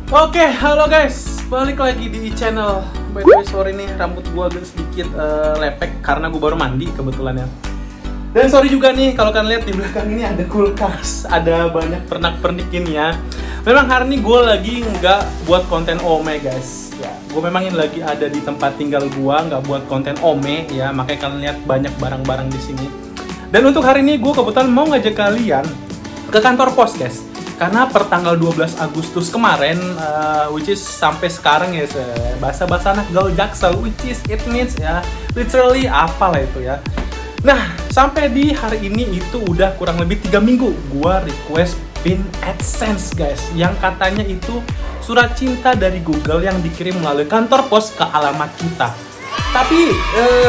Oke, halo guys, balik lagi di channel. By the way, sorry nih, rambut gua agak sedikit lepek karena gua baru mandi kebetulan ya. Dan sorry juga nih, kalau kalian lihat di belakang ini ada kulkas, ada banyak pernak-pernik ini ya. Memang hari ini gue lagi nggak buat konten ome guys. Ya, gue memang ini lagi ada di tempat tinggal gua, nggak buat konten ome ya. Makanya kalian lihat banyak barang-barang di sini. Dan untuk hari ini gue kebetulan mau ngajak kalian ke kantor pos guys. Karena per tanggal 12 Agustus kemarin, which is sampai sekarang ya, bahasa-bahasa anak gaul Jaksel, which is it means ya, literally apalah itu ya. Nah, sampai di hari ini itu udah kurang lebih 3 minggu gua request pin AdSense guys, yang katanya itu surat cinta dari Google yang dikirim melalui kantor pos ke alamat kita. Tapi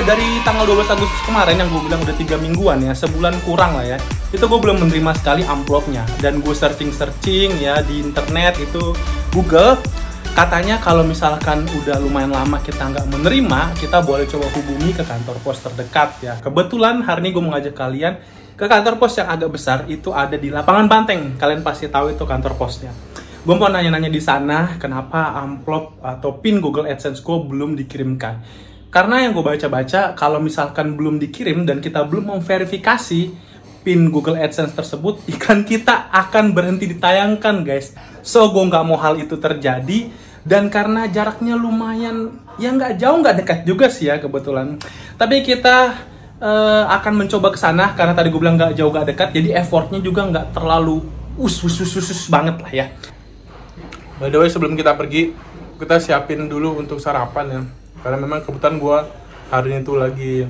dari tanggal 12 Agustus kemarin yang gue bilang udah 3 mingguan ya, sebulan kurang lah ya, itu gue belum menerima sekali amplopnya. Dan gue searching ya di internet itu Google, katanya kalau misalkan udah lumayan lama kita nggak menerima, kita boleh coba hubungi ke kantor pos terdekat ya. Kebetulan hari ini gue mau ngajak kalian ke kantor pos yang agak besar, itu ada di Lapangan Banteng. Kalian pasti tahu itu kantor posnya. Gue mau nanya-nanya di sana kenapa amplop atau pin Google AdSense gue belum dikirimkan. Karena yang gue baca-baca, kalau misalkan belum dikirim dan kita belum memverifikasi pin Google AdSense tersebut, iklan kita akan berhenti ditayangkan guys. So gue nggak mau hal itu terjadi. Dan karena jaraknya lumayan, ya nggak jauh nggak dekat juga sih ya kebetulan. Tapi kita akan mencoba ke sana karena tadi gue bilang nggak jauh nggak dekat. Jadi effortnya juga nggak terlalu usus banget lah ya. By the way, sebelum kita pergi, kita siapin dulu untuk sarapan ya. Karena memang kebetulan gue hari ini tuh lagi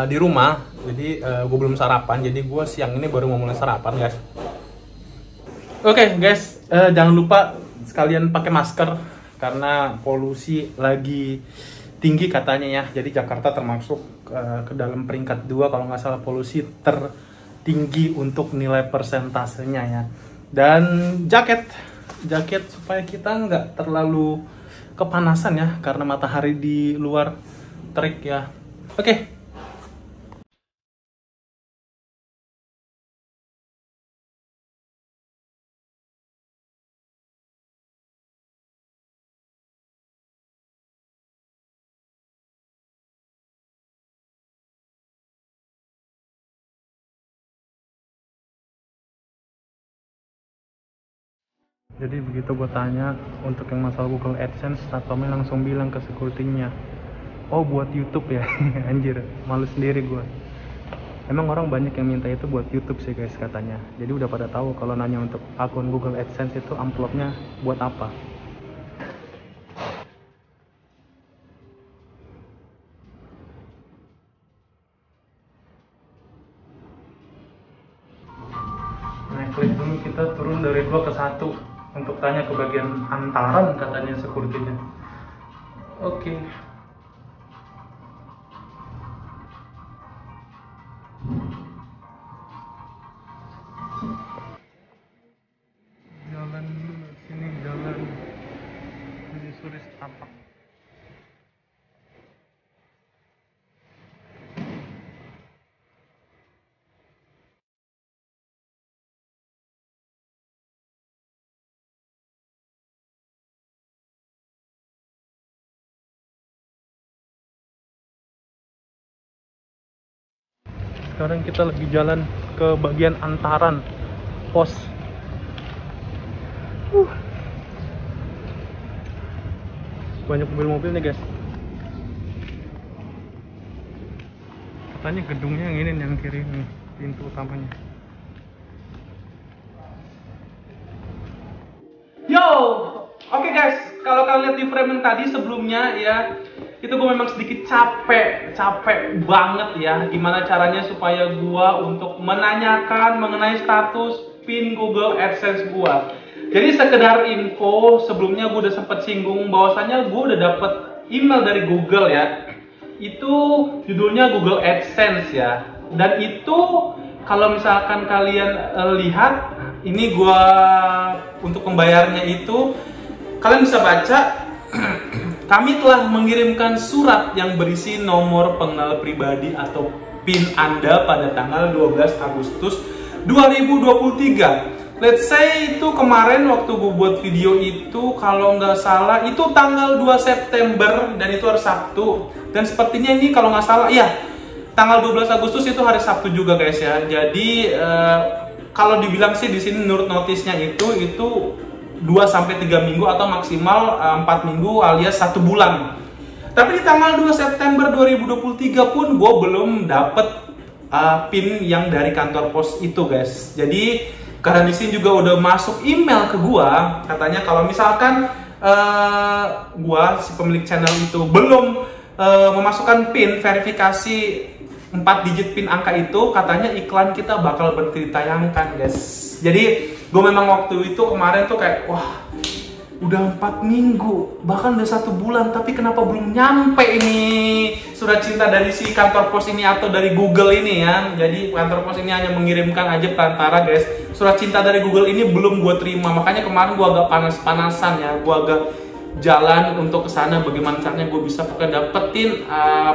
di rumah, jadi gue belum sarapan. Jadi gue siang ini baru mau mulai sarapan guys. Oke guys, jangan lupa sekalian pakai masker karena polusi lagi tinggi katanya ya. Jadi Jakarta termasuk ke dalam peringkat 2 kalau nggak salah polusi tertinggi untuk nilai persentasenya ya. Dan jaket supaya kita nggak terlalu kepanasan ya karena matahari di luar terik ya. Oke. Jadi begitu gue tanya untuk yang masalah Google AdSense, Satpamnya langsung bilang ke security-nya, oh buat YouTube ya. Anjir, malu sendiri gue. Emang orang banyak yang minta itu buat YouTube sih guys katanya. Jadi udah pada tahu kalau nanya untuk akun Google AdSense itu amplopnya buat apa. Nah, klik dulu, kita turun dari 2 ke 1 untuk tanya ke bagian antaran katanya security-nya. Oke. Jalan dulu sini, jalan menyusuri setapak. Sekarang kita lagi jalan ke bagian antaran pos. Banyak mobil-mobil nih guys. Katanya gedungnya yang ini, yang kiri nih, pintu utamanya. Yo, oke guys, kalau kalian lihat di frame yang tadi sebelumnya ya, itu gue memang sedikit capek banget ya. Gimana caranya supaya gue untuk menanyakan mengenai status pin Google AdSense gue. Jadi sekedar info, sebelumnya gue udah sempet singgung bahwasannya gue udah dapet email dari Google ya. Itu judulnya Google AdSense ya. Dan itu kalau misalkan kalian lihat, ini gue untuk pembayarnya itu kalian bisa baca. Kami telah mengirimkan surat yang berisi nomor pengenal pribadi atau PIN Anda pada tanggal 12 Agustus 2023. let's say itu kemarin waktu gue buat video itu, kalau nggak salah itu tanggal 2 September dan itu hari Sabtu. Dan sepertinya ini kalau nggak salah, iya, tanggal 12 Agustus itu hari Sabtu juga guys ya. Jadi kalau dibilang sih di sini menurut notisnya itu 2-3 minggu atau maksimal 4 minggu alias 1 bulan. Tapi di tanggal 2 September 2023 pun gue belum dapet PIN yang dari kantor pos itu guys. Jadi karena di sini juga udah masuk email ke gua, katanya kalau misalkan gua si pemilik channel itu belum memasukkan PIN verifikasi 4 digit PIN angka itu, katanya iklan kita bakal berhenti ditayangkan guys. Jadi gua memang waktu itu kemarin tuh kayak wah, udah 4 minggu, bahkan udah 1 bulan, tapi kenapa belum nyampe ini surat cinta dari si kantor pos ini atau dari Google ini ya. Jadi kantor pos ini hanya mengirimkan aja perantara guys. Surat cinta dari Google ini belum gue terima, makanya kemarin gue agak panas-panasan ya. Gue agak jalan untuk kesana bagaimana caranya gue bisa pokoknya dapetin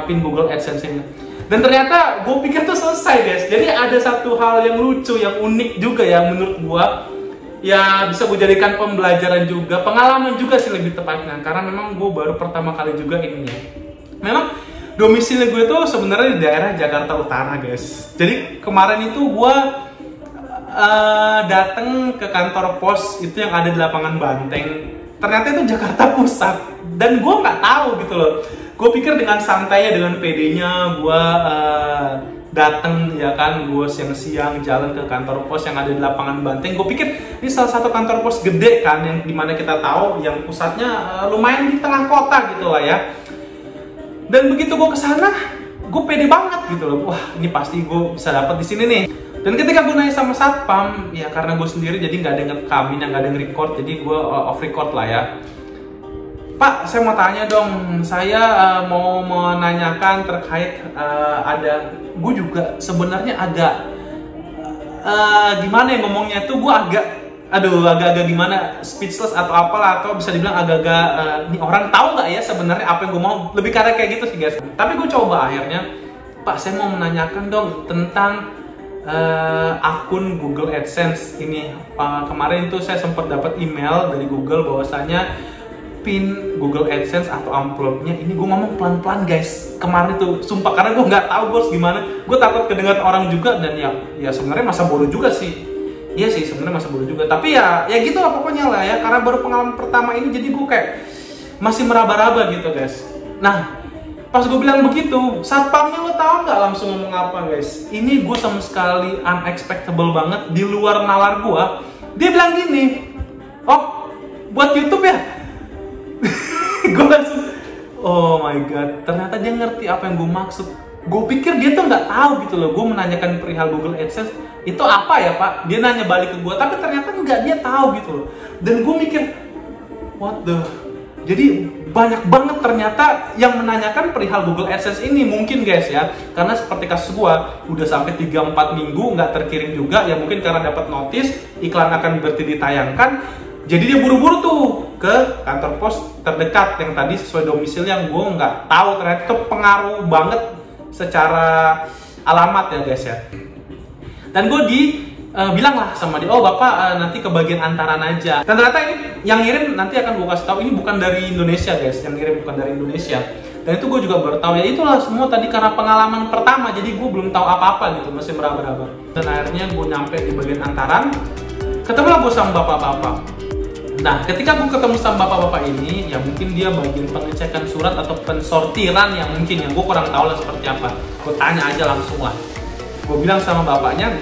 PIN Google AdSense ini. Dan ternyata gue pikir tuh selesai guys. Jadi ada satu hal yang lucu, yang unik juga ya menurut gue. Ya bisa gue jadikan pembelajaran juga, pengalaman juga sih lebih tepatnya. Karena memang gue baru pertama kali juga ini ya. Memang domisili gue tuh sebenarnya di daerah Jakarta Utara guys. Jadi kemarin itu gue datang ke kantor pos itu yang ada di lapangan Banteng. Ternyata itu Jakarta Pusat. Dan gue nggak tahu gitu loh. Gue pikir dengan santai, dengan PD-nya gue dateng ya kan, gue siang-siang jalan ke kantor pos yang ada di lapangan Banteng. Gue pikir ini salah satu kantor pos gede kan, yang dimana kita tahu yang pusatnya lumayan di tengah kota gitu lah ya. Dan begitu gue kesana, gue pede banget gitu loh. Wah, ini pasti gue bisa dapat di sini nih. Dan ketika gue nanya sama satpam, ya karena gue sendiri jadi nggak ada yang ngekamin, nggak ada yang record, jadi gue off record lah ya. Pak, saya mau tanya dong, saya mau menanyakan terkait ada, gue juga sebenarnya agak gimana ya ngomongnya tuh, gue agak gimana, speechless atau apalah, atau bisa dibilang agak-agak ini orang tahu nggak ya sebenarnya apa yang gue mau, lebih kayak gitu sih guys. Tapi gue coba akhirnya, Pak, saya mau menanyakan dong tentang akun Google AdSense ini. Kemarin itu saya sempat dapat email dari Google bahwasanya PIN Google AdSense atau amplopnya ini, gue ngomong pelan-pelan guys kemarin tuh, sumpah, karena gue nggak tahu bos gimana, gue takut kedengar orang juga. Dan ya sebenarnya masa bodoh juga sih, iya sih sebenarnya masa bodoh juga, tapi ya gitu lah pokoknya lah ya, karena baru pengalaman pertama ini jadi gue kayak masih meraba-raba gitu guys. Nah pas gue bilang begitu, satpamnya lo tau nggak langsung ngomong apa guys? Ini gue sama sekali unexpectable banget, di luar nalar gue. Dia bilang gini, oh buat YouTube ya? Gue langsung, oh my god, ternyata dia ngerti apa yang gue maksud. Gue pikir dia tuh nggak tahu gitu loh, gue menanyakan perihal Google AdSense itu apa ya pak, dia nanya balik ke gue, tapi ternyata nggak, dia tahu gitu loh. Dan gue mikir, what the, jadi banyak banget ternyata yang menanyakan perihal Google AdSense ini mungkin guys ya. Karena seperti kasus gue, udah sampai 3-4 minggu nggak terkirim juga, ya mungkin karena dapat notis iklan akan berhenti ditayangkan. Jadi dia buru-buru tuh ke kantor pos terdekat yang tadi sesuai domisili yang gue nggak tahu, ternyata itu pengaruh banget secara alamat ya guys ya. Dan gue bilang lah sama dia, oh bapak nanti ke bagian antaran aja. Dan ternyata ini yang ngirim, nanti akan gue kasih tahu, ini bukan dari Indonesia guys, yang ngirim bukan dari Indonesia. Dan itu gue juga baru tahu, ya itulah semua tadi karena pengalaman pertama, jadi gue belum tahu apa-apa gitu, masih meraba-raba. Dan akhirnya gue nyampe di bagian antaran, ketemulah gue sama bapak-bapak. Nah, ketika gue ketemu sama bapak-bapak ini, ya mungkin dia bagian pengecekan surat atau pensortiran yang mungkin, yang gue kurang tahu lah seperti apa. Gue tanya aja langsung lah. Gue bilang sama bapaknya,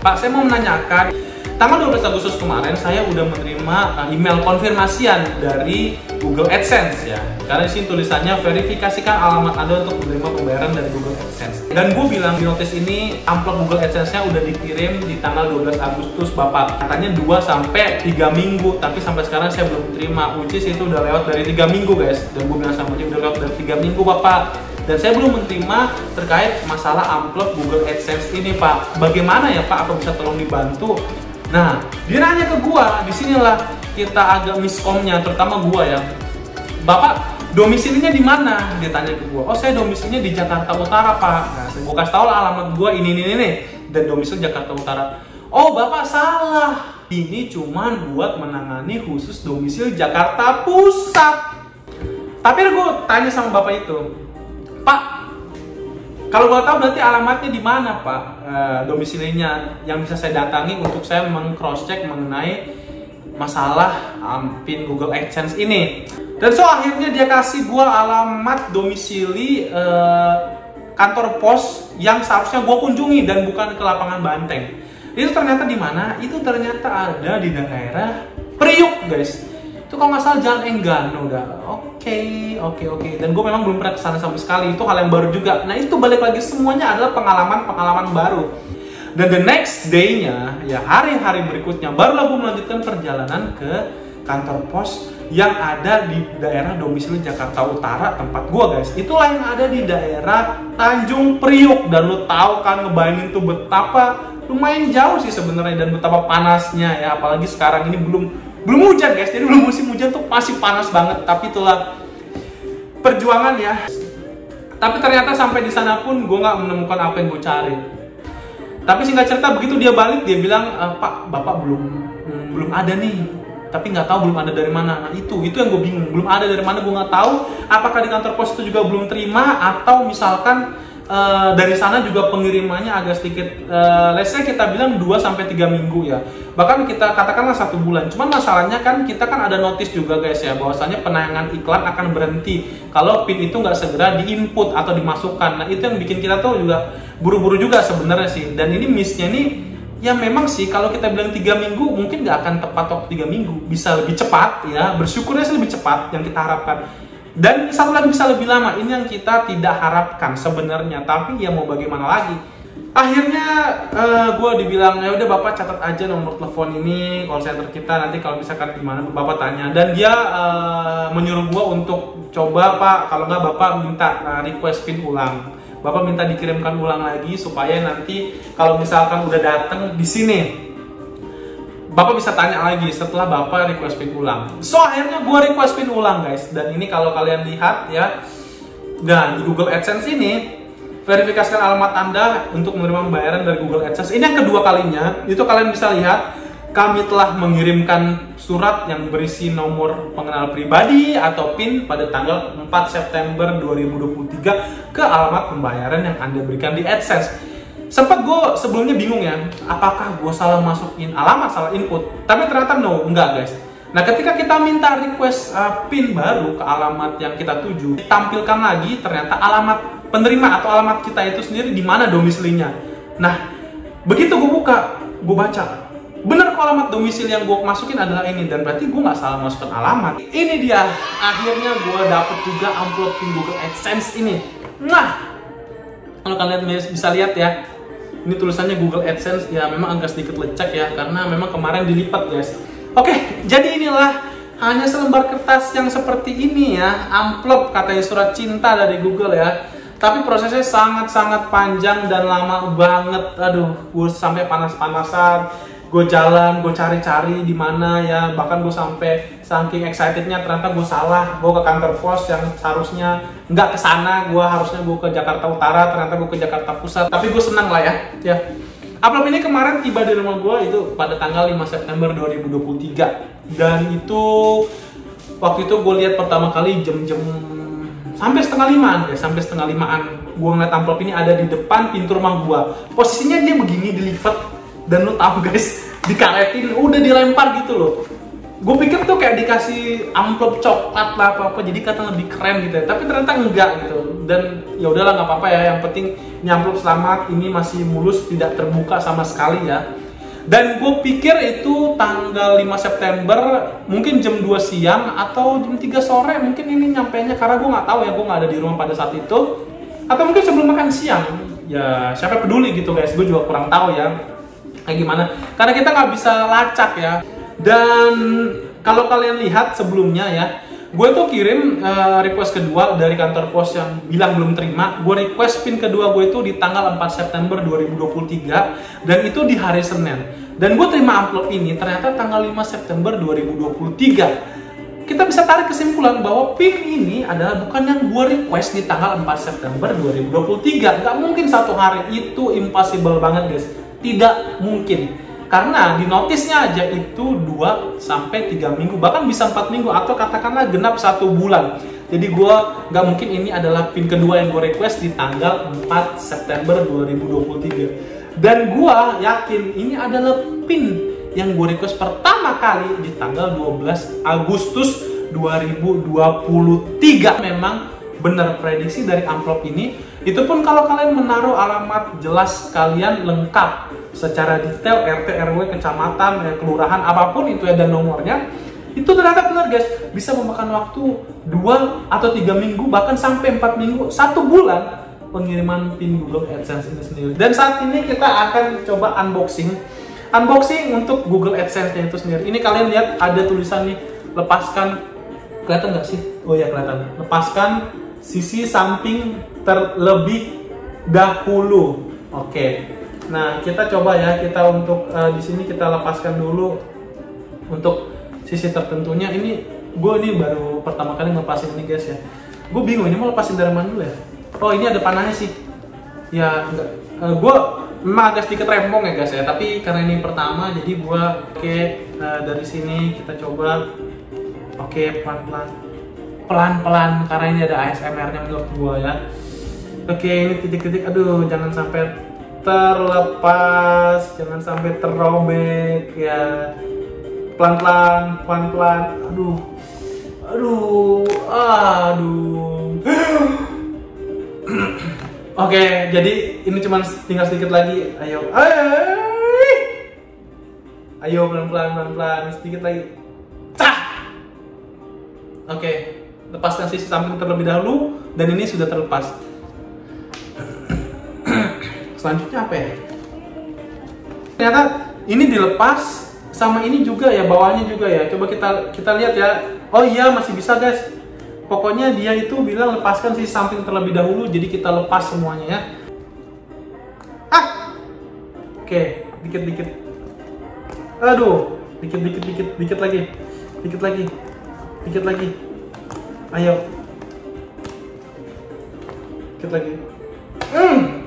Pak, saya mau menanyakan, tanggal 12 Agustus kemarin saya udah menerima email konfirmasian dari Google AdSense ya. Karena di sini tulisannya verifikasikan alamat Anda untuk menerima pembayaran dari Google AdSense. Dan gue bilang di notis ini amplop Google AdSense-nya udah dikirim di tanggal 12 Agustus Bapak. Katanya 2-3 minggu, tapi sampai sekarang saya belum terima. Which is itu udah lewat dari 3 minggu guys. Dan gue bilang sama dia udah lewat dari 3 minggu Bapak. Dan saya belum menerima terkait masalah amplop Google AdSense ini Pak. Bagaimana ya Pak? Apa bisa tolong dibantu? Nah, dia nanya ke gua, disinilah kita agak miskomnya, terutama gua ya. Bapak, domisilinya di mana? Dia tanya ke gua. Oh, saya domisilinya di Jakarta Utara, Pak. Nah, gua kasih tau lah alamat gua ini. Dan domisili Jakarta Utara. Oh, Bapak salah. ini cuman buat menangani khusus domisili Jakarta Pusat. Tapi gue tanya sama bapak itu, Pak, kalau gue tahu berarti alamatnya di mana, Pak, domisilinya yang bisa saya datangi untuk saya meng-cross check mengenai masalah PIN Google AdSense ini. Dan akhirnya dia kasih gue alamat domisili kantor pos yang seharusnya gue kunjungi dan bukan ke lapangan Banteng. Itu ternyata di mana? Itu ternyata ada di daerah Priuk, guys. Itu kalau nggak salah Jalan Enggano dah. Oke. Dan gue memang belum pernah kesana sama sekali. Itu hal yang baru juga. Nah itu balik lagi semuanya adalah pengalaman baru. Dan the next day-nya, ya hari-hari berikutnya, barulah gue melanjutkan perjalanan ke kantor pos yang ada di daerah domisili Jakarta Utara tempat gue, guys. Itulah yang ada di daerah Tanjung Priuk. Dan lo tahu kan, ngebayangin tuh betapa lumayan jauh sih sebenarnya dan betapa panasnya ya. Apalagi sekarang ini belum hujan, guys, jadi belum musim hujan tuh masih panas banget. Tapi itulah perjuangan ya. Tapi ternyata sampai di sana pun gue nggak menemukan apa yang gue cari. Tapi singkat cerita begitu dia balik, dia bilang, Pak, bapak belum ada nih. Tapi nggak tahu belum ada dari mana. Nah itu yang gue bingung, belum ada dari mana gue nggak tahu. Apakah di kantor pos itu juga belum terima atau misalkan dari sana juga pengirimannya agak sedikit, let's say kita bilang 2-3 minggu ya, bahkan kita katakanlah 1 bulan. Cuman masalahnya kan kita kan ada notice juga, guys, ya, bahwasanya penayangan iklan akan berhenti kalau PIN itu nggak segera diinput atau dimasukkan. Nah itu yang bikin kita tuh juga buru-buru juga sebenarnya sih. Dan ini missnya nih ya memang sih kalau kita bilang 3 minggu mungkin nggak akan tepat waktu 3 minggu, bisa lebih cepat ya, bersyukurnya sih lebih cepat yang kita harapkan. Dan satu lagi bisa lebih lama, ini yang kita tidak harapkan sebenarnya, tapi ya mau bagaimana lagi. Akhirnya gue dibilang, ya udah bapak catat aja nomor telepon ini, call center kita, nanti kalau misalkan gimana bapak tanya. Dan dia menyuruh gue untuk coba, Pak, kalau nggak bapak minta request PIN ulang. Bapak minta dikirimkan ulang lagi supaya nanti kalau misalkan udah datang di sini, bapak bisa tanya lagi setelah bapak request PIN ulang. So akhirnya gue request PIN ulang, guys. Dan ini kalau kalian lihat ya, dan di Google AdSense ini verifikasikan alamat Anda untuk menerima pembayaran dari Google AdSense. Ini yang kedua kalinya. Itu kalian bisa lihat kami telah mengirimkan surat yang berisi nomor pengenal pribadi atau PIN pada tanggal 4 September 2023 ke alamat pembayaran yang Anda berikan di AdSense. Sempat gue sebelumnya bingung ya, apakah gue salah masukin alamat, salah input. Tapi ternyata no, enggak, guys. Nah ketika kita minta request PIN baru ke alamat yang kita tuju, ditampilkan lagi ternyata alamat penerima atau alamat kita itu sendiri di mana domisilinya. Nah begitu gue buka, gue baca, bener kok alamat domisili yang gue masukin adalah ini. Dan berarti gue nggak salah masukkan alamat. Ini dia, akhirnya gue dapet juga amplop PIN Google AdSense ini. Nah kalau kalian bisa lihat ya, ini tulisannya Google AdSense, ya memang agak sedikit lecek ya, karena memang kemarin dilipat, guys. Oke, jadi inilah hanya selembar kertas yang seperti ini ya, amplop katanya surat cinta dari Google ya. Tapi prosesnya sangat-sangat panjang dan lama banget. Aduh, gue sampai panas-panasan, gue jalan, gue cari-cari di mana ya. Bahkan gue sampai saking excitednya ternyata gue salah. Gue ke kantor pos yang seharusnya nggak ke sana, gue harusnya gue ke Jakarta Utara, ternyata gue ke Jakarta Pusat. Tapi gue senang lah ya. Amplop ini kemarin tiba di rumah gue itu pada tanggal 5 September 2023. Dan itu waktu itu gue lihat pertama kali jam-jam sampai setengah 5-an, guys, sampai setengah 5-an. Gue ngeliat amplop ini ada di depan pintu rumah gue. Posisinya dia begini dilipat, dan lo tau, guys, dikaretin, udah dilempar gitu loh. Gue pikir tuh kayak dikasih amplop coklat lah apa-apa, jadi kata lebih keren gitu ya. Tapi ternyata enggak gitu. Dan ya udahlah, nggak apa-apa ya. Yang penting ini amplop selamat, ini masih mulus, tidak terbuka sama sekali ya. Dan gue pikir itu tanggal 5 September mungkin jam 2 siang atau jam 3 sore mungkin ini nyampainya, karena gue nggak tahu ya, gue nggak ada di rumah pada saat itu. Atau mungkin sebelum makan siang. Ya siapa peduli gitu, guys, gue juga kurang tahu ya kayak gimana, karena kita nggak bisa lacak ya. Dan kalau kalian lihat sebelumnya ya, gue tuh kirim request kedua dari kantor pos yang bilang belum terima. Gue request PIN kedua gue itu di tanggal 4 September 2023 dan itu di hari Senin. Dan gue terima amplop ini ternyata tanggal 5 September 2023. Kita bisa tarik kesimpulan bahwa PIN ini adalah bukan yang gue request di tanggal 4 September 2023. Gak mungkin satu hari, itu impossible banget, guys. Tidak mungkin. Karena di notisnya aja itu 2 sampai 3 minggu, bahkan bisa 4 minggu atau katakanlah genap 1 bulan. Jadi gue nggak mungkin ini adalah pin kedua yang gue request di tanggal 4 September 2023. Dan gue yakin ini adalah pin yang gue request pertama kali di tanggal 12 Agustus 2023. Memang benar prediksi dari amplop ini. Itu pun kalau kalian menaruh alamat jelas kalian lengkap secara detail, RT, RW, kecamatan, kelurahan, apapun itu ya, dan nomornya. Itu ternyata benar guys, bisa memakan waktu 2 atau 3 minggu, bahkan sampai 4 minggu, 1 bulan pengiriman pin Google AdSense ini sendiri. Dan saat ini kita akan coba unboxing untuk Google AdSense-nya itu sendiri. Ini kalian lihat ada tulisan nih, lepaskan, kelihatan nggak sih? Oh ya kelihatan. Lepaskan sisi samping terlebih dahulu. Oke. Nah kita coba ya, kita untuk di sini kita lepaskan dulu untuk sisi tertentunya. Ini gue baru pertama kali ngelepasin ini guys ya. Gue bingung ini mau lepasin dari mana dulu ya. Oh ini ada panahnya sih. Ya enggak. Gue memang agak sedikit rempong ya guys ya. Tapi karena ini pertama jadi gue dari sini kita coba. Oke pelan-pelan karena ini ada ASMR-nya menurut gue ya. Oke ini titik-titik. Aduh jangan sampai terlepas, jangan sampai terrobek ya. Pelan-pelan. Aduh. Oke, jadi ini cuma tinggal sedikit lagi. Ayo pelan-pelan, sedikit lagi. Cah. Oke, lepaskan sisi samping terlebih dahulu dan ini sudah terlepas. Selanjutnya apa ya? Ternyata ini dilepas sama ini juga ya, bawahnya juga ya. Coba kita lihat ya. Oh iya masih bisa guys. Pokoknya dia itu bilang lepaskan sisi samping terlebih dahulu, jadi kita lepas semuanya ya. Oke, dikit. Aduh, dikit lagi. Ayo. Dikit lagi.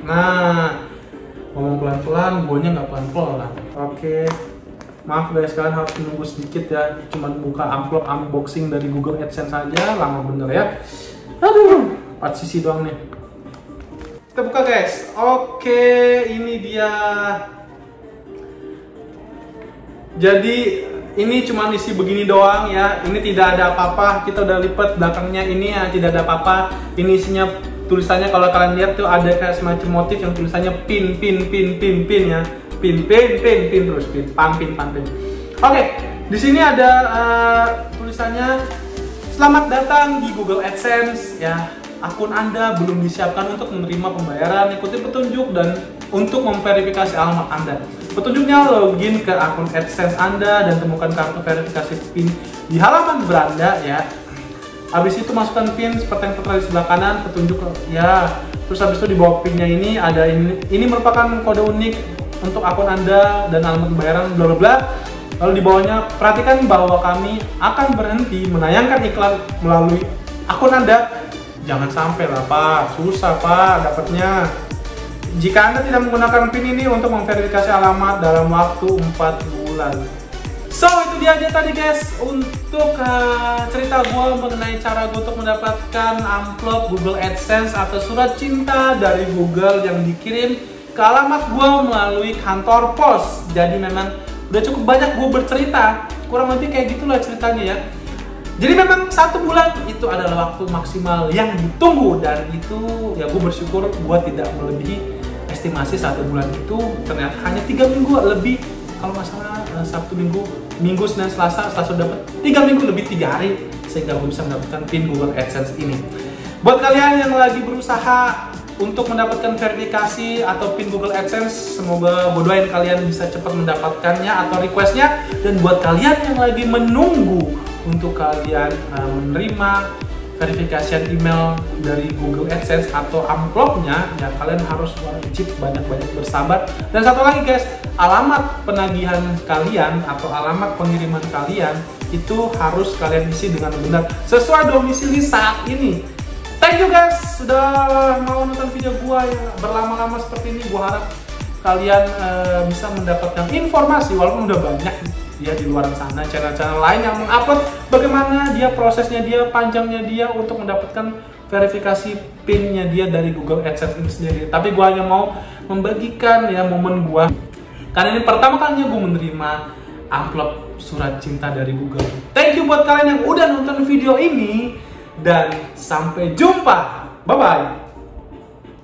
Nah, ngomong pelan-pelan, guanya nggak pelan-pelan. Oke. Maaf guys, kalian harus menunggu sedikit ya. Cuman buka amplop unboxing dari Google AdSense saja, lama bener ya. Aduh, 4 sisi doang nih. Kita buka guys. Oke, ini dia. Jadi ini cuma isi begini doang ya. Ini tidak ada apa-apa. Kita udah lipat belakangnya ini ya, tidak ada apa-apa. Ini isinya tulisannya kalau kalian lihat tuh ada kayak semacam motif yang tulisannya pin ya. Pin terus pin. Oke, di sini ada tulisannya selamat datang di Google AdSense ya. Akun Anda belum disiapkan untuk menerima pembayaran. Ikuti petunjuk dan untuk memverifikasi alamat Anda. Petunjuknya login ke akun AdSense Anda dan temukan kartu verifikasi PIN di halaman beranda ya. Habis itu masukkan PIN seperti yang tertera di sebelah kanan, petunjuk ya. Terus habis itu di bawah PIN-nya ini ada ini merupakan kode unik untuk akun Anda dan alamat pembayaran bla bla bla. Lalu di bawahnya perhatikan bahwa kami akan berhenti menayangkan iklan melalui akun Anda. Jangan sampai lah Pak, susah Pak dapatnya. Jika Anda tidak menggunakan PIN ini untuk memverifikasi alamat dalam waktu 4 bulan. So itu dia aja tadi guys untuk cerita gue mengenai cara gue untuk mendapatkan amplop Google AdSense atau surat cinta dari Google yang dikirim ke alamat gue melalui kantor pos. Jadi memang udah cukup banyak gue bercerita, kurang lebih kayak gitulah ceritanya ya. Jadi memang 1 bulan itu adalah waktu maksimal yang ditunggu, dan itu ya gue bersyukur gue tidak melebihi estimasi 1 bulan itu. Ternyata hanya 3 minggu lebih, kalau nggak salah Sabtu Minggu, Senin, Selasa sudah dapat 3 minggu lebih 3 hari, sehingga gue bisa mendapatkan PIN Google AdSense ini. Buat kalian yang lagi berusaha untuk mendapatkan verifikasi atau PIN Google AdSense, semoga gue doain kalian bisa cepat mendapatkannya atau requestnya. Dan buat kalian yang lagi menunggu untuk kalian menerima verifikasi email dari Google AdSense atau amplopnya, ya kalian harus wajib banyak-banyak bersabar. Dan satu lagi guys, alamat penagihan kalian atau alamat pengiriman kalian itu harus kalian isi dengan benar sesuai domisili saat ini. Thank you guys sudah mau nonton video gua yang berlama-lama seperti ini. Gua harap kalian bisa mendapatkan informasi, walaupun udah banyak dia di luar sana channel-channel lain yang mengupload bagaimana dia prosesnya dia, panjangnya dia untuk mendapatkan verifikasi PIN-nya dia dari Google AdSense ini sendiri. Tapi gue hanya mau membagikan ya momen gue, karena ini pertama kalinya gue menerima amplop surat cinta dari Google. Thank you buat kalian yang udah nonton video ini, dan sampai jumpa. Bye-bye.